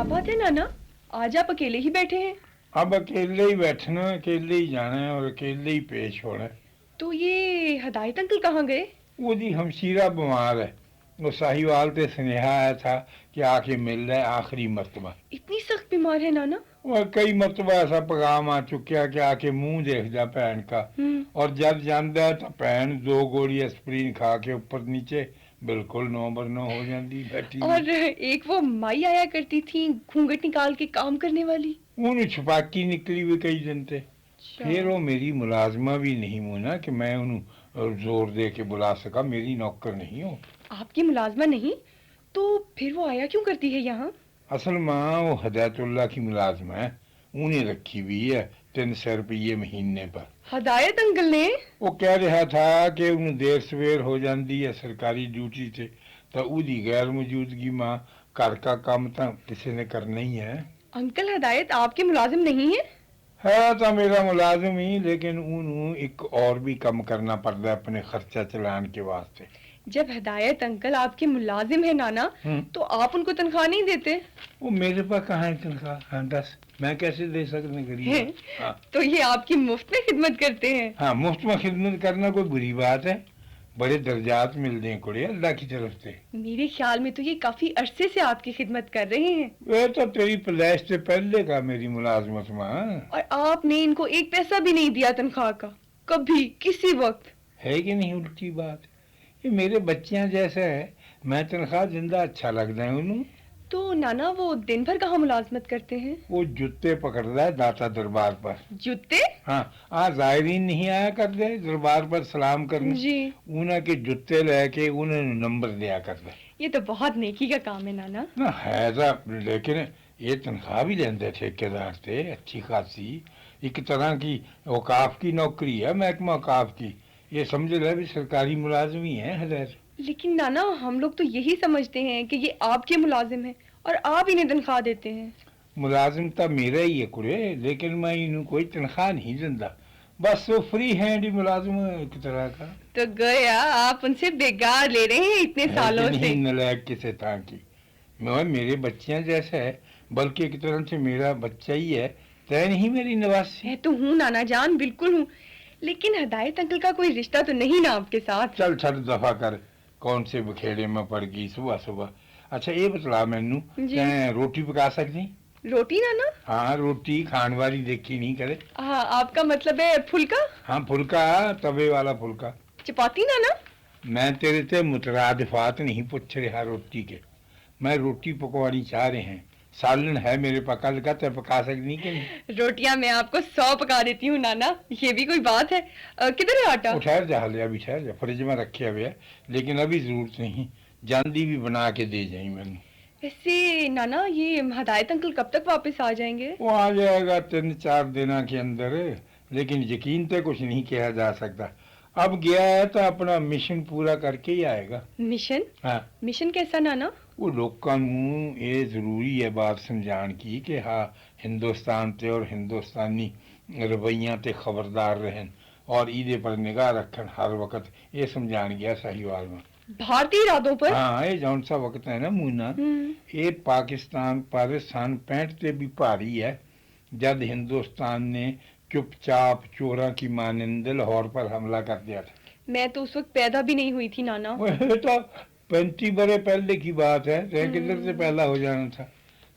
बात है नाना, आज आप अकेले ही बैठे हैं? अब अकेले ही बैठना, अकेले ही जाना है और अकेले ही पेश होना है। तो ये हदायत अंकल कहाँ गए? वो जी हमशीरा बीमार है। वो साहिवाल से स्नेहा आया था कि आके मिल रहा है आखिरी मरतबा। इतनी सख्त बीमार है नाना? और कई मरतबा ऐसा पैगाम आ चुका कि आके मुंह देख जा भैन का। हम्म। और जब जानता है तो भैन 2 गोली एस्प्रीन खा के ऊपर नीचे बिल्कुल 9 बर 9 हो जाती बैठी हुई। और एक वो माई आया करती थी घूंघट निकाल के काम करने वाली। उन छुपाकी निकली हुई कई दिन थे। अच्छा। फिर वो मेरी मुलाजमा भी नहीं मुना कि मैं उन्हें जोर दे के बुला सका, मेरी नौकर नहीं हो। आपकी मुलाजमा नहीं? तो फिर वो आया क्यों करती है यहाँ? असल माँ वो हदायतुल्लाह की मुलाजमा है। उन्हें रखी हुई है 300 रुपये महीने पर। हदायत अंकल ने? वो कह रहा था कि उन्हें देर सवेर हो जाती है सरकारी ड्यूटी से, तो उदी गैर मौजूदगी माँ घर का काम तो किसी ने करना ही है। अंकल हदायत आपके मुलाजिम नहीं है? है तो मेरा मुलाजिम ही, लेकिन उन्हें एक और भी कम करना पड़ता है अपने खर्चा चलाने के वास्ते। जब हदायत अंकल आपके मुलाजिम है नाना, तो आप उनको तनख्वाह नहीं देते? वो मेरे पास कहाँ है तनख्वाह? हाँ दस, मैं कैसे दे सकता गरीब? हाँ। तो ये आपकी मुफ्त में खिदमत करते हैं? हाँ, मुफ्त में खिदमत करना कोई बुरी बात है? बड़े दर्जात मिलते हैं कुड़े अल्लाह की तरफ से। मेरे ख्याल में तो ये काफी अरसे से आपकी खिदमत कर रहे हैं। वे तो तेरी पैदाइश से पहले का मेरी मुलाजमत माँ। और आपने इनको एक पैसा भी नहीं दिया तनख्वाह का, कभी किसी वक्त? है कि नहीं उल्टी बात? ये मेरे बच्चियां जैसे है, मैं तनख्वाह जिंदा अच्छा लगता है उन्हें। तो नाना वो दिन भर कहाँ मुलाजमत करते हैं? वो जूते पकड़ रहा है दाता दरबार पर। जूते? हाँ, आज जायरीन नहीं आया करते दरबार पर सलाम करने जी। उन्हें के जूते लेके उन्हें नंबर दिया करते। ये तो बहुत नेकी का काम है नाना। ना है तो, लेकिन ये तनख्वाह भी लेते ठेकेदार से अच्छी खासी। एक तरह की औकाफ की नौकरी है, महकमा औकाफ की। ये समझ ले भी सरकारी मुलाजमी है हजर। लेकिन नाना हम लोग तो यही समझते हैं कि ये आपके मुलाजिम हैं और आप इन्हें तनख्वाह देते हैं। मुलाजिम तो मेरा ही है कुड़े, लेकिन मैं इन्हें कोई तनख्वाह नहीं देता। बस वो फ्री हैंड ही मुलाजिम एक तरह का। तो गया आप उनसे बेगार ले रहे हैं इतने सालों से। नलायक किसे था की मैं मेरे बच्चियां जैसा है, बल्कि एक तरह से मेरा बच्चा ही है। तय नहीं मेरी नवासी? मैं तो हूँ नाना जान, बिल्कुल हूँ, लेकिन हदायत अंकल का कोई रिश्ता तो नहीं ना आपके साथ? चल छड़ दफा कर, कौन से बखेड़े में पड़ गई सुबह सुबह। अच्छा ये बतला मैनू, तैं रोटी पका सकती? रोटी नाना? हाँ, रोटी खान वाली देखी नहीं करे। हाँ, आपका मतलब है फुल्का? हाँ फुल्का, तवे वाला फुल्का। चपाती नाना? मैं तेरे से मुतरादिफात नहीं पूछ रहा रोटी के, मैं रोटी पकवानी चाह रहे हैं। सालन है मेरे पकल का, तो पका सकती कि नहीं? रोटियां मैं आपको 100 पका देती हूँ नाना, ये भी कोई बात है? किधर है आटा? ठहर जा ले, अभी ठहर जा, फ्रिज में रखे हुए है, लेकिन अभी जरूरत नहीं, जानदी भी बना के दे जाई मैंने। वैसे नाना ये हदायत अंकल कब तक वापस आ जाएंगे? वो आ जाएगा 3-4 दिन के अंदर, लेकिन यकीन तो कुछ नहीं किया जा सकता। अब गया है तो अपना मिशन पूरा करके ही आएगा। मिशन? हाँ। मिशन कैसा नाना? वो लोगों को ये जरूरी है बात समझाने की कि हाँ हिंदुस्तान से और हिंदुस्तानी रवैया ते खबरदार रहन और ईदे पर निगाह रखन हर वक्त, ये समझाने गया साहिवाल में। भारतीय इरादों पर? हाँ, ये जौन सा वक्त है ना मुन्ना, ये पाकिस्तान पर सन 65 से भी भारी है, जब हिंदुस्तान ने चुपचाप चोरा की मानंद लाहौर पर हमला कर दिया था। मैं तो उस वक्त पैदा भी नहीं हुई थी नाना। तो 35 बरस पहले की बात है, किधर से पैदा हो जाना था।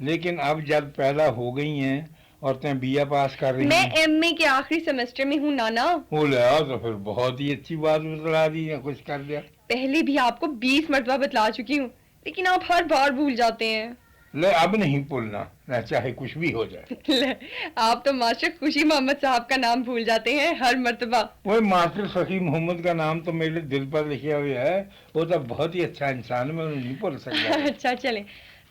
लेकिन अब जब पैदा हो गई हैं और तैं बीए पास कर रही मैं हैं। एमए के आखिरी सेमेस्टर में हूँ नाना। हो ले तो फिर बहुत ही अच्छी बात बतला दी है, कुछ कर दिया। पहले भी आपको 20 मरतबा बतला चुकी हूँ, लेकिन आप हर बार भूल जाते हैं। ले अब नहीं भूलना, न चाहे कुछ भी हो जाए। ले, आप तो मास्टर खुशी मोहम्मद साहब का नाम भूल जाते हैं हर मर्तबा। वो मास्टर सखी मोहम्मद का नाम तो मेरे दिल पर लिखा हुआ है, वो तो बहुत ही अच्छा इंसान है, मैं उन्हें नहीं भूल सकता। अच्छा चले,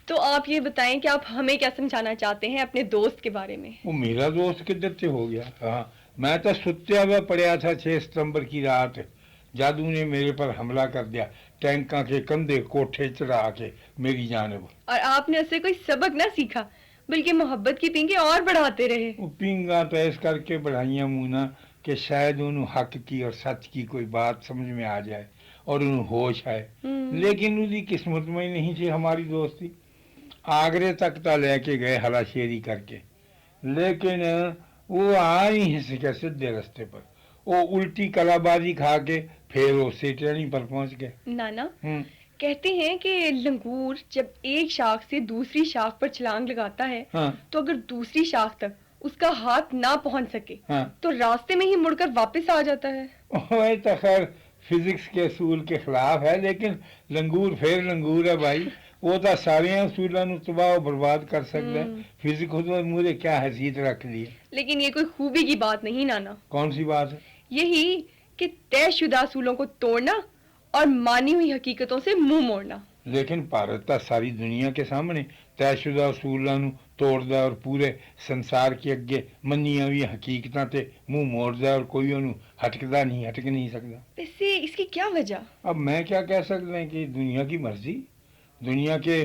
तो आप ये बताएं कि आप हमें क्या समझाना चाहते हैं अपने दोस्त के बारे में? वो मेरा दोस्त किधर से हो गया? हाँ, मैं तो सुत्या हुआ पड़ा था 6 सितंबर की रात, जादू ने मेरे पर हमला कर दिया, टैंका के कंधे कोठे चढ़ा के मेरी जानिब। और आपने उससे कोई सबक ना सीखा, बल्कि मोहब्बत की पींगे और बढ़ाते रहे। वो पींगा तो ऐस करके बढ़ाइया मुना कि शायद उन्हें हक की और सच की कोई बात समझ में आ जाए और उन्हें होश आए, लेकिन उसकी किस्मत में नहीं थी हमारी दोस्ती। आगरे तक तो लेके गए हलाशेरी करके, लेकिन वो आ नहीं सके सीधे रास्ते पर। वो उल्टी कलाबाजी खा के फिर वो सेटनी पर पहुंच गए। नाना, हम्म। कहते हैं कि लंगूर जब एक शाख से दूसरी शाख पर छलांग लगाता है, हाँ तो अगर दूसरी शाख तक उसका हाथ ना पहुंच सके, हाँ। तो रास्ते में ही मुड़कर वापस आ जाता है। वही तो खैर फिजिक्स के असूल के खिलाफ है, लेकिन लंगूर फिर लंगूर है भाई। वो तो सारे असूलों ਨੂੰ तबाह और बर्बाद कर सकता है। फिजिक्स खुद मुझे क्या हैसियत रख ली है। लेकिन ये कोई खूबी की बात नहीं नाना। कौन सी बात है? यही कि तयशुदा असूलों को तोड़ना और मानी हुई हकीकतों से मुंह मोड़ना। लेकिन भारत तो सारी दुनिया के सामने तयशुदा असूलों ਨੂੰ ਤੋੜਦਾ और पूरे संसार के अगे मनिया हुई हकीकतां ते मुंह मोड़दा और कोई ਉਹਨੂੰ हटकदा नहीं, हटक नहीं सकता। वैसे इसकी क्या वजह? अब मैं क्या कह सकता है कि दुनिया की मर्जी। दुनिया के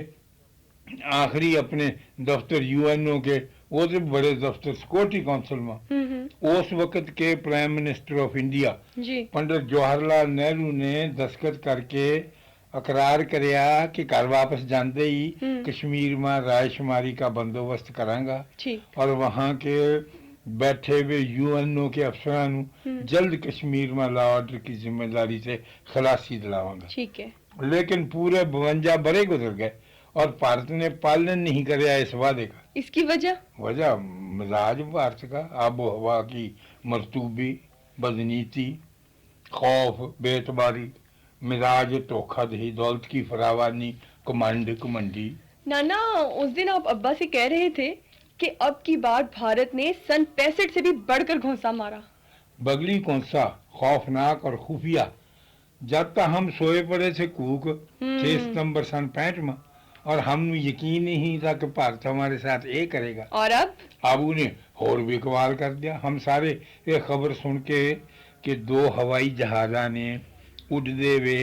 आखिरी अपने दफ्तर यूएनओ के वो तो बड़े दफ्तर सिक्योरिटी काउंसिल में उस वक्त के प्राइम मिनिस्टर ऑफ इंडिया जी पंडित जवाहरलाल नेहरू ने दस्तखत करके अकरार करया कि घर वापस जाते ही कश्मीर में रायशुमारी का बंदोबस्त करांगा ठीक और वहाँ के बैठे हुए यूएनओ के अफसरान जल्द कश्मीर में लॉ ऑर्डर की जिम्मेदारी से खलासी दिलावांगा। ठीक है। लेकिन पूरे 52 बरे गुजर गए और भारत ने पालन नहीं कराया इस वादे का। इसकी वजह? वजह मिजाज भारत का, आबो हवा की मरतूबी, बदनीति, खौफ, बेतबारी, मिजाज धोखाधड़ी, दौलत की फरावानी, घमंडी। नाना, उस दिन आप अब्बा से कह रहे थे कि अब की बार भारत ने सन 65 से भी बढ़कर घोंसा मारा। बगली कौन सा खौफनाक और खुफिया। जब तक हम सोए पड़े थे कूक 6 सितंबर सन 65 में, और हम यकीन नहीं था कि भारत हमारे साथ ये करेगा। और अब उन्हें और भी कमाल कर दिया। हम सारे ये खबर सुन के कि 2 हवाई जहाजा ने उड़ते हुए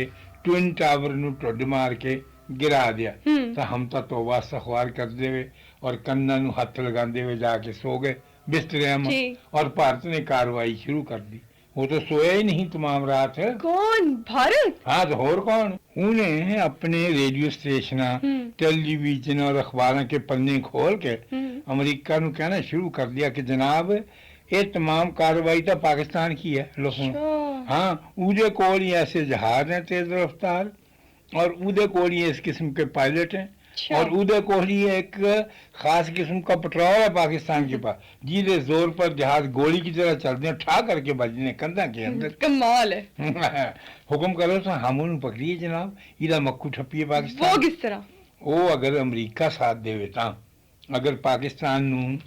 ट्विन टावर नु टुड मार के गिरा दिया, तो हम तो तौबा इस्तग़फ़ार करते हुए और कन्ना नु हथ लगाते हुए जाके सो गए बिस्तरे में, और भारत ने कार्रवाई शुरू कर दी। वो तो सोया ही नहीं तमाम रात। कौन? भारत? हाँ तो और कौन। उन्हें अपने रेडियो स्टेशन, टेलीविजन और अखबारों के पन्ने खोल के अमेरिका नु कहना शुरू कर दिया कि जनाब ये तमाम कार्रवाई तो पाकिस्तान की है। लो सुनो, हाँ उदे कोल ही ऐसे जहाज हैं तेज रफ्तार, और उदे कोल ही इस किस्म के पायलट हैं, और उदे कोहली एक खास किस्म का पेट्रोल है पाकिस्तान के पास, जिसके जोर पर जहाज गोली की तरह चलते हैं, ठा करके बजने कंधा के अंदर। कमाल है। हुक्म करो तो हम उन्हें पकड़िए जनाब, इधर मक्खू ठप्पी है पाकिस्तान। वो किस तरह? वो अगर अमरीका साथ देता, अगर पाकिस्तान नू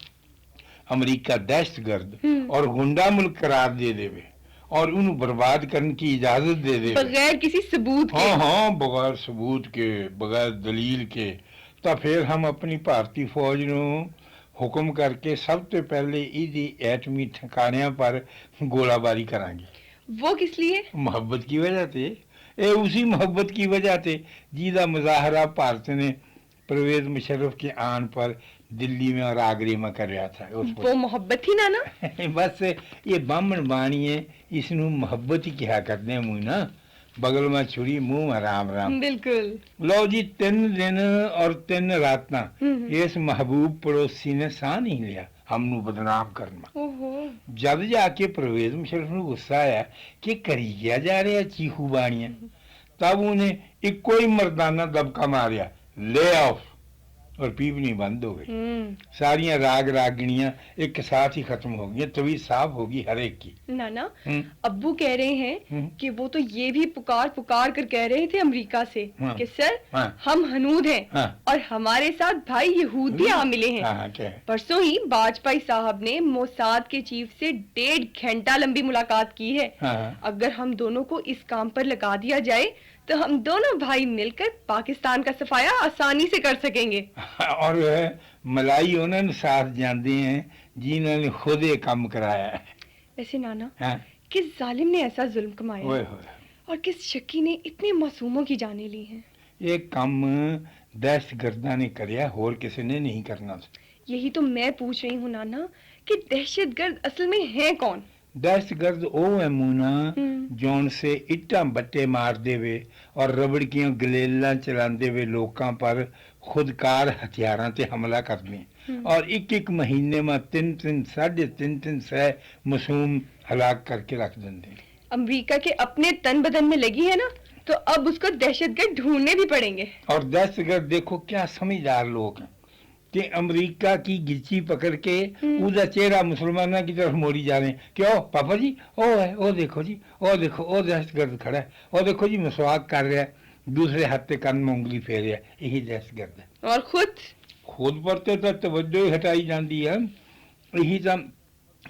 अमरीका दहशतगर्द और गुंडा मुल्क करार दे देवे और उन्हें बर्बाद करने की इजाजत दे दे बगैर किसी सबूत के, हाँ बगैर सबूत के, बगैर दलील के, तो फिर हम अपनी भारतीय फौज नु हुक्म करके सब तो पहले इदी एटमी ठिकानियां पर गोलाबारी करांगे। वो किस लिए? मोहब्बत की वजह से। ये उसी मोहब्बत की वजह से जिसका मुजाहरा भारत ने परवेज मुशर्रफ के आन पर दिल्ली में और आगरे में कर रहा था। वो मोहब्बत ही ना बस ये बामण बाणी है, इसनू मोहब्बत ही कहा करते हैं। मुँह ना बगल में छुरी, मुंह राम राम। बिल्कुल। लो जी 3 दिन और 3 रातां इस महबूब पड़ोसी ने साह नहीं लिया हमनू बदनाम करना। जब जाके परवेज मुशर्रफ नू गुस्सा आया कि करी क्या जा रहा चीखू बाणियां, तब उन्हें एक कोई मर्दाना दबका मारिया, ले ऑफ, और पीपनी बंद हो गई। सारियां राग रागिणियां एक साथ ही खत्म हो गई, तभी साफ होगी हर एक की। नाना, अब्बू कह रहे हैं कि वो तो ये भी पुकार पुकार कर कह रहे थे अमेरिका से कि सर हम हनूद हैं और हमारे साथ भाई यहूद भी आ मिले हैं। परसों ही वाजपेयी साहब ने मोसाद के चीफ से 1.5 घंटा लंबी मुलाकात की है। अगर हम दोनों को इस काम पर लगा दिया जाए तो हम दोनों भाई मिलकर पाकिस्तान का सफाया आसानी से कर सकेंगे। और मलाई उन्होंने साथ जानते हैं जिन्होंने खुद ये काम कराया है। वैसे नाना, किस जालिम ने ऐसा जुल्म कमाया और किस शक्की ने इतने मासूमों की जानें ली हैं? ये काम दहशतगर्दा ने कराया, और किसी ने नहीं करना। यही तो मैं पूछ रही हूँ नाना कि दहशतगर्द असल में है कौन? दहशतगर्द ओ है मुना जौन से इट्टा बट्टे मार देवे और रबड़ की गलेला चलाते हुए लोकां पर खुदकार हथियारों से हमला करते और एक महीने में 3-3 साढ़े 3-3 सौ मासूम हलाक करके रख देंगे। अमेरिका के अपने तन बदन में लगी है ना, तो अब उसको दहशतगर्द ढूंढने भी पड़ेंगे। और दहशतगर्द देखो क्या समझदार लोग हैं कि अमेरिका की गिच्ची पकड़ के उसका चेहरा मुसलमानों की तरफ मोड़ी जा रहे हैं। क्यों पापा जी, ओ है, ओ देखो जी, ओ देखो, ओ दहशतगर्द खड़ा है, ओ देखो जी मसवाक कर रहा है, दूसरे हाथ पे कान में उंगली फेर रहा है, यही दहशतगर्द है। और खुद पर तो तवज्जो ही हटाई जाती है, यही तो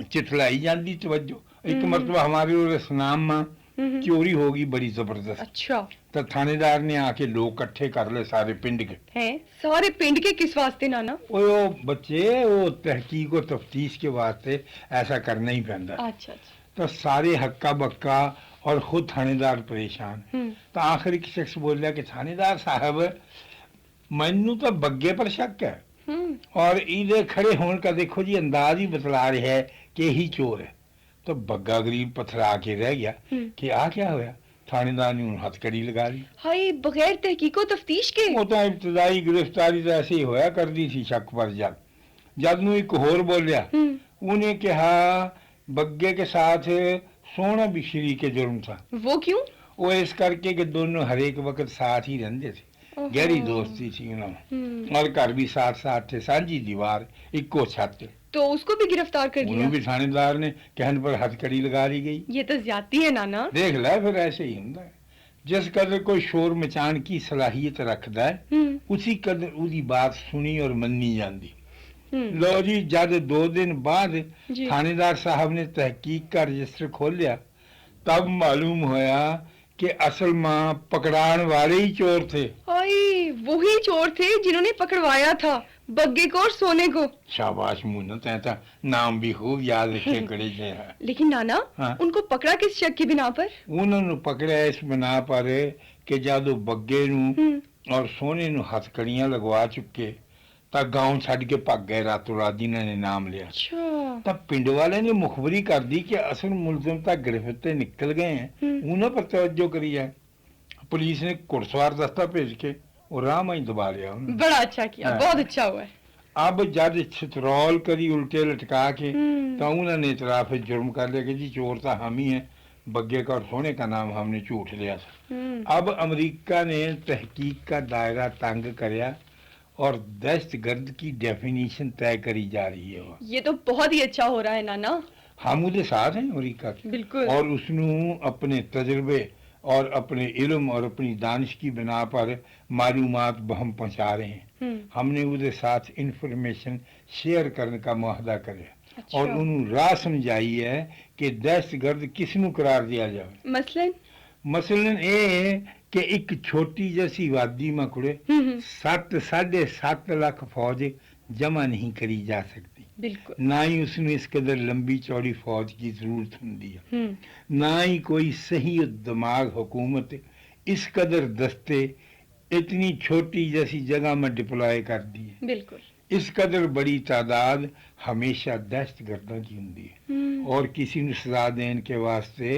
चिथलाई जाती तवज्जो। एक मरतबा हमारे और इस्लाम में चोरी होगी बड़ी जबरदस्त। अच्छा। तो थानेदार ने आके लोग इकट्ठे कर ले सारे पिंड के। हैं? सारे पिंड के किस वास्ते नाना? वो बच्चे वो तहकीक और तफ्तीश के वास्ते ऐसा करना ही पैंदा। अच्छा। तो सारे हक्का बक्का और खुद थानेदार परेशान। तो आखिर एक शख्स बोल रहा कि थानेदार साहब मैनू तो बग्गे पर शक है और इधर खड़े होने का देखो जी अंदाज ही बतला रहे है कि यही चोर है। तो बग्गा गरीब पथरा के रह गया कि आ क्या होया। थानेदार ने हथकड़ी लगा ली। हाय, बगैर तहकीको तफ्तीश के? वो तो इब्तदाई गिरफ्तारी तो ऐसे ही होया कर दी थी शक पर। जब नू एक होर बोलिया उन्हें कहा बग्गे के साथ सोना भी शरीक के जुर्म था। वो क्यों? वो इस करके कि दोनों हर एक वक्त साथ ही रहते थे, गहरी दोस्ती थी उन्होंने और घर भी साथ साथ थे, साझी दीवार इको छत। तो उसको भी गिरफ्तार कर लिया? भी थानेदार ने कहने पर हथकड़ी लगा ली गई। ये तो ज्यादती है नाना। देख लै फिर ऐसे ही होता है। जिस कदर कोई शोर मचान की सलाहियत रखता है उसी कदर उसकी बात सुनी और मननी जाती। लो जी जब 2 दिन बाद थानेदार साहब ने तहकीक का रजिस्टर खोल लिया तब मालूम होया कि असल में पकड़ाने वाले ही चोर थे। वही चोर थे जिन्होंने पकड़वाया था बग्गे को और सोने को। शाबाश मुन्ना, तैं नाम भी खूब याद रखे कड़े जे। लेकिन नाना उनको पकड़ा किस शक की बिना पर? उन्होंने पकड़ा इस बिना पर कि जब बग्गे नू और सोने नू हथकड़ियां लगवा चुके तब गांव छड़ के भग गए रातों रात जिन्हों ने नाम लिया। अच्छा। तब पिंड वाले ने मुखबरी कर दी कि असल मुलजिम तक गिरफ्त निकल गए हैं, उन्होंने पर तवज्जो करी है। पुलिस ने घुड़सवार दस्ता भेज के और राम ही दबा लिया। बड़ा अच्छा किया, बहुत अच्छा हुआ है। अब जज छितरौल करी उल्टे लटका के तो उन्होंने इतराफ जुर्म कर लिया कि जी चोर तो हम ही है, बग्गे का और सोने का नाम हमने झूठ लिया था। अब अमेरिका ने तहकीक का दायरा तंग करया और दहशतगर्द की डेफिनेशन तय करी जा रही है। ये तो बहुत ही अच्छा हो रहा है नाना। हम उसके साथ हैं अमेरिका के। बिल्कुल। और उसने अपने तजर्बे और अपने इल्म और अपनी दानिश की बिना पर मालूमात हम पहुंचा रहे हैं। हमने उसके साथ इंफॉर्मेशन शेयर करने का मुआहदा करे। अच्छा। और उन्होंने राह समझाई है कि दहशतगर्द किसनू करार दिया जाए। मसलन ये कि एक छोटी जैसी वादी में कुड़े 7-7.5 लाख फौज जमा नहीं करी जा सकती। बिल्कुल। ना ही उसने इस कदर लंबी चौड़ी फौज की जरूरत होती है, ना ही कोई सही दिमाग हुकूमत इस कदर दस्ते इतनी छोटी जैसी जगह में डिप्लॉय कर दी है। बिल्कुल। इस कदर बड़ी तादाद हमेशा दहशतगर्दों की होती है और किसी ने सजा देने के वास्ते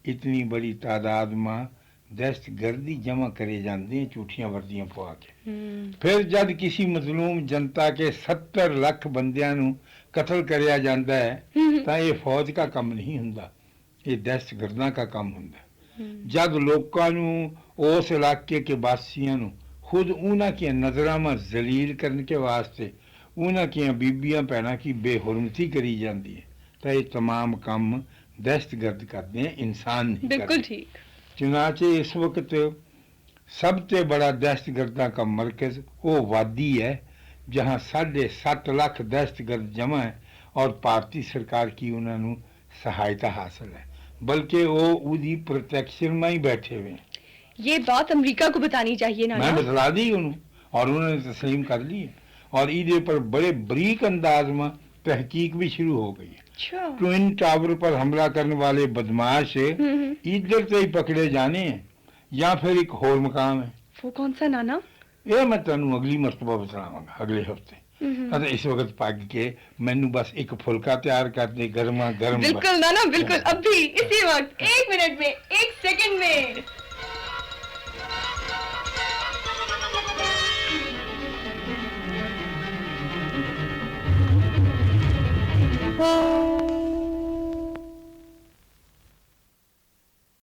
इतनी बड़ी तादाद में दहशतगर्दी जमा करे जाते हैं झूठियां वर्दियां पवा के। फिर जब किसी मजलूम जनता के 70 लाख बंदियां नू कत्ल करया जाता है तो ये फौज का काम नहीं हुंदा, ये दहशतगर्दां का काम हुंदा। जब लोकां नू उस इलाके के वासियां नू खुद उन्हां की नजरां में जलील करने के वास्ते उन्हां की बीबियां भैणां की बेहुरमती करी जाती है तो ये तमाम काम दहशतगर्द करते हैं, इंसान नहीं। बिल्कुल ठीक। चुनाचे इस वक्त सबसे बड़ा दहशतगर्दा का मरकज वो वादी है जहाँ 7.5 लाख दहशतगर्द जमा है और भारतीय सरकार की उन्होंने सहायता हासिल है, बल्कि वो उदी प्रोटेक्शन में ही बैठे हुए हैं। ये बात अमेरिका को बतानी चाहिए ना। मैं बतला दी उन्होंने और उन्होंने तस्लीम कर ली है और ईदे पर बड़े बरीक अंदाज में तहकीक भी शुरू हो गई है। अच्छा। ट्विन टावर पर हमला करने वाले बदमाश इधर से ही पकड़े जाने हैं या फिर एक होर मकाम है। वो कौन सा नाना? ये मैं तेनू अगली मरतबा बतावांगा अगले हफ्ते। इस वक्त पग के मैनू बस एक फुलका तैयार कर दे गर्मा गर्म। बिल्कुल नाना, बिल्कुल अभी इसी वक्त 1 मिनट में 1 सेकंड में।